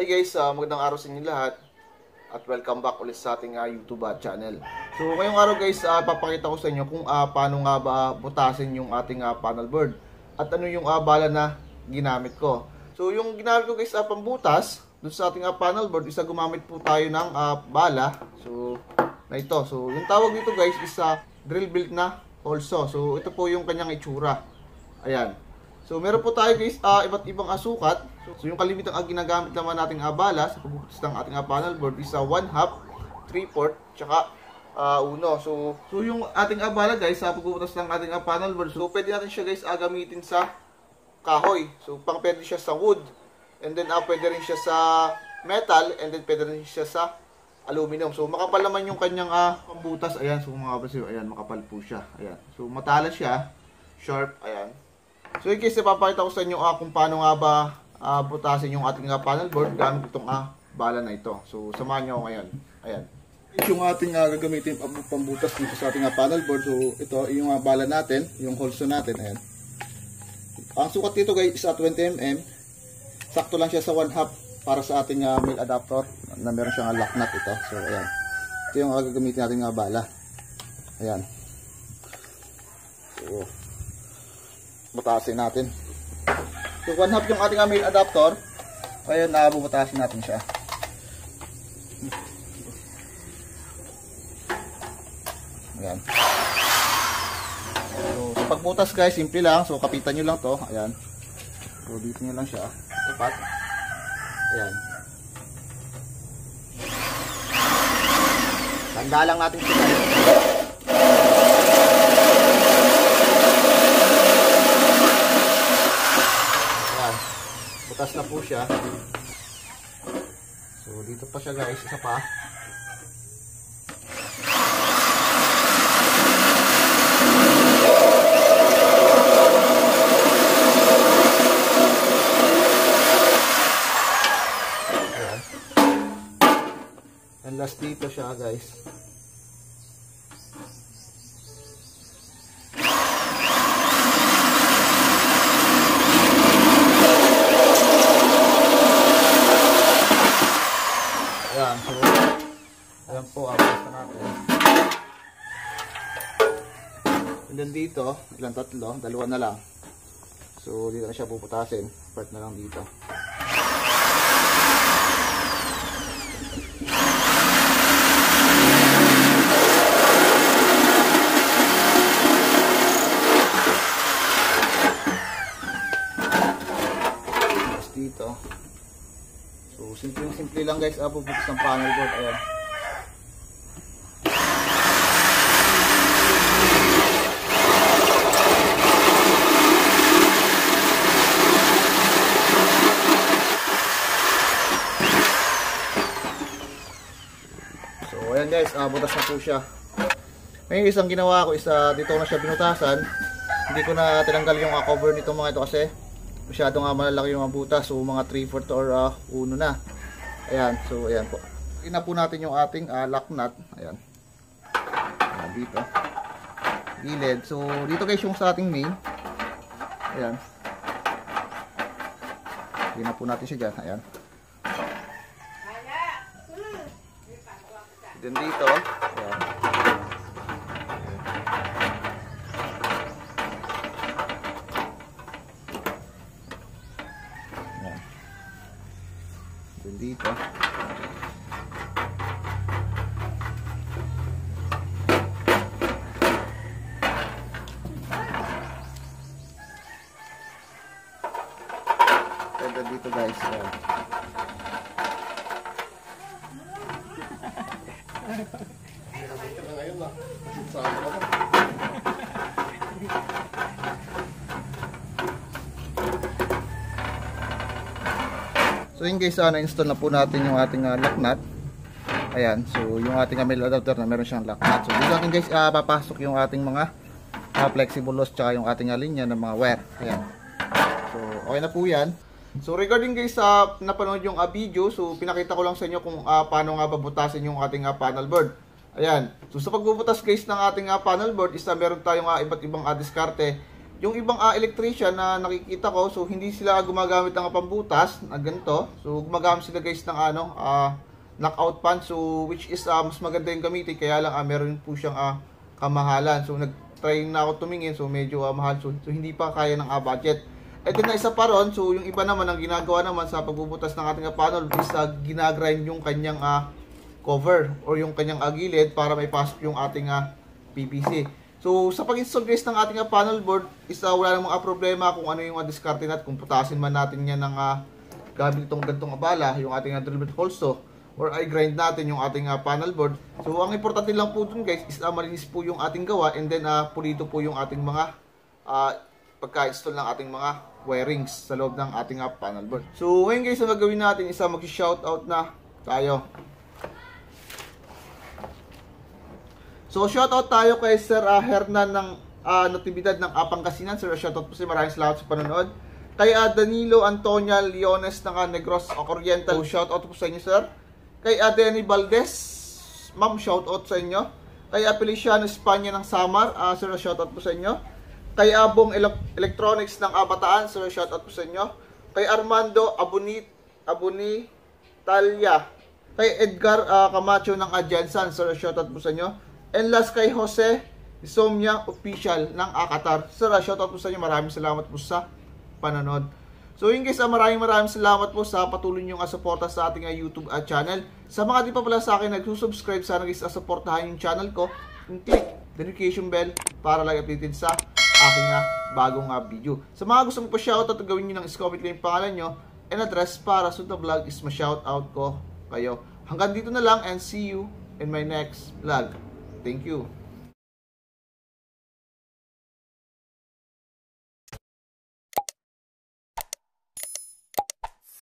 Hi guys, magandang araw sa inyo lahat at welcome back ulit sa ating YouTube channel. So ngayong araw guys, papakita ko sa inyo kung paano nga ba butasin yung ating panel board at ano yung bala na ginamit ko. So yung ginamit ko guys pambutas dun sa ating panel board, isa gumamit po tayo ng bala. So na ito. So yung tawag dito guys is drill built na also. So ito po yung kanyang itsura. Ayan. So meron po tayo guys iba't ibang sukat. So yung kalimitan ginagamit naman nating bala sa pagbubutas ng ating panel board is 1/2, 3/4, tsaka 1. So yung ating bala guys sa pagbubutas ng ating panel board, so pwede natin siya guys gamitin sa kahoy. So pwede siya sa wood, and then pwede rin siya sa metal, and then pwede rin siya sa aluminum. So makapal naman yung kanyang pambutas. Ayan, so mga kapatid, ayan, makapal po siya. Ayan. So matalas siya, sharp, ayan. So in case ipapakita ko sa inyo kung paano nga ba butasin yung ating panel board gamit itong bala na ito. So samahan nyo ako ngayon. Ayan. Yung ating gagamitin pambutas dito sa ating panel board. So ito yung bala natin, yung holes natin. Ayan. Ang sukat dito guys is 20 mm. Sakto lang siya sa 1/2 para sa ating male adapter na meron siyang lock nut ito. So ayan. Ito yung gagamitin natin bala. Ayan. So butasin natin. So 1/2 yung ating male adapter. Ayun, bubutasin natin siya. Ayan. So sa pagbutas guys, simple lang. So kapitan nyo lang to. Ayan. So dito nyo lang siya. Tapat. Ayan. Tanda lang natin siya. Butas na po siya. So dito pa siya guys, isa pa. Ayan. And last dito siya guys. Ayan, so ayan po, basta natin. And then dito, ilang tatlo, dalawa na lang. So dito na siya puputasin, part na lang dito. Tapos dito. So, simple lang guys, puputos ng panel board. Ayan. So, ayan guys, butas na po siya. Ngayon, isang ginawa ko is dito na siya binutasan. Hindi ko na tinanggal yung cover nito mga ito kasi masyado nga malalaki yung butas. So mga 3/4 or 1 na. Ayan, so ayan po. Ina po natin yung ating lock nut. Ayan. Ayan dito. Gilid. So dito guys yung sa ating main. Ayan. Ina po natin siya dyan. Ayan. Then dito. Ayan. Dito. Pwede dito guys. Ayan. So yun guys, na-install na po natin yung ating lock nut. Ayan, so yung ating male adapter na meron siyang lock nut. So dito natin guys, papasok yung ating mga flexible hose tsaka yung ating linya ng mga wire. Ayan. So okay na po yan. So regarding guys sa napanood yung video, so pinakita ko lang sa inyo kung paano nga babutasin yung ating panel board. Ayan. So sa pagbubutas guys ng ating panel board, meron tayong iba't ibang diskarte yung ibang electrician na nakikita ko, so hindi sila gumagamit ng pambutas na ganito. So gumagamit sila guys ng knockout pan, so which is mas maganda yung gamitin, kaya lang meron po siyang kamahalan. So nag-try na ako tumingin, so medyo mahal, so hindi pa kaya ng budget. And then na isa pa ron, so yung iba naman ang ginagawa naman sa pagbubutas ng ating panel is ginagrind yung kanyang cover or yung kanyang gilid para may pasok yung ating PVC. So sa pag-install guys ng ating panel board is wala namang problema kung ano yung diskarte natin, kung putasin man natin yan ng gamit itong gantong abala, yung ating drill bit holsto, or i-grind natin yung ating panel board. So ang importante lang po dun guys is malinis po yung ating gawa, and then pulido po yung ating mga pagka-install ng ating mga wirings sa loob ng ating panel board. So ngayon guys, ang gagawin natin is mag-shoutout na tayo. So shoutout tayo kay Sir Hernan ng Natividad ng Pangasinan. Sir, shoutout po sa maraming salamat sa panonood. Kay Danilo Antonia Leones ng Negros Occidental, so shoutout po sa inyo sir. Kay Denny Valdez, ma'am, shoutout sa inyo. Kay Feliciano Espanya ng Samar, sir, shoutout po sa inyo. Kay Abong Electronics ng Bataan, sir, shoutout po sa inyo. Kay Armando Abuni Talya. Kay Edgar Camacho ng Adjansan, sir, shoutout po sa inyo. And last kay Jose Isomnia Official ng Qatar. Sir, shoutout po sa inyo. Maraming salamat po sa panonood. So yun guys, maraming salamat po sa patuloy niyong suporta sa ating YouTube channel. Sa mga di pa pala sa akin nagsusubscribe, sana guys suportahan yung channel ko and click the notification bell para lang updated sa aking bagong video. Sa mga gusto mo pa shoutout, gawin nyo ng comment lang yung pangalan nyo and address para sa vlog is ma-shoutout ko kayo. Hanggang dito na lang and see you in my next vlog. Thank you.